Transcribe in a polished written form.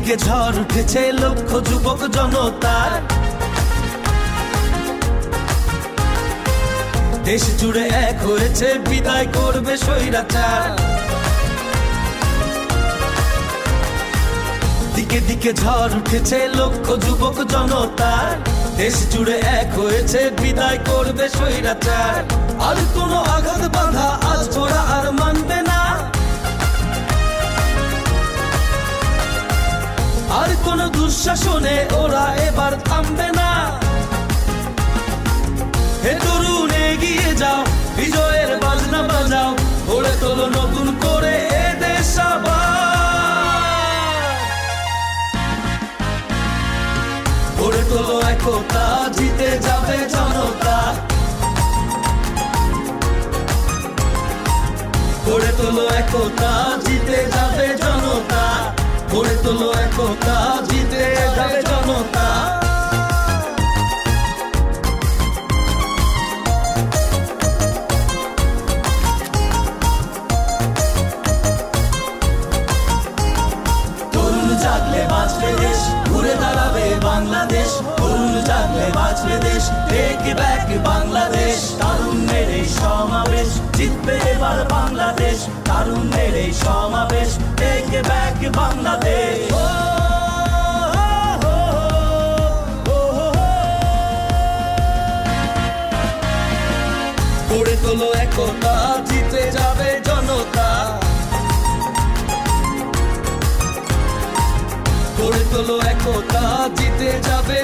দিকে ঝড় উঠেছে লক্ষ যুবক জনতার, দেশ জুড়ে এক হয়েছে বিদায় করবে স্বৈরাচার। দিকে দিকে ঝড় উঠেছে লক্ষ যুবক জনতার, দেশ জুড়ে এক হয়েছে বিদায় করবে স্বৈরাচার। আর কোনো আঘাত বাধা আজ ওরা আর মানবে না, আর কোন দুঃশাসনে ওরা এবার থামবে না। হে তরুণ এগিয়ে যাও, বিজয়ের বাজনা বাজাও, গড়ে তোলো নতুন করে এ দেশ আবার। গড়ে তোলো একতা, জিতে যাবে জনতা। গড়ে তোলো একতা, জিতে যাবে জনতা। গড়ে তোলো একতা, জিতে যাবে জনতা। তরুণ জাগলে বাঁচবে দেশ, ঘুরে দাঁড়াবে বাংলাদেশ। তরুণ জাগলে বাঁচবে দেশ, টেক ব্যাক বাংলাদেশ। তারুণ্যের এই সমাবেশ, জিতবে এবার বাংলাদেশ। তারুণ্যের এই সমাবেশ, টেক ব্যাক বাংলাদেশ। গড়ে তোলো একতা, জিতে যাবে জনতা। গড়ে তোলো একতা, জিতে যাবে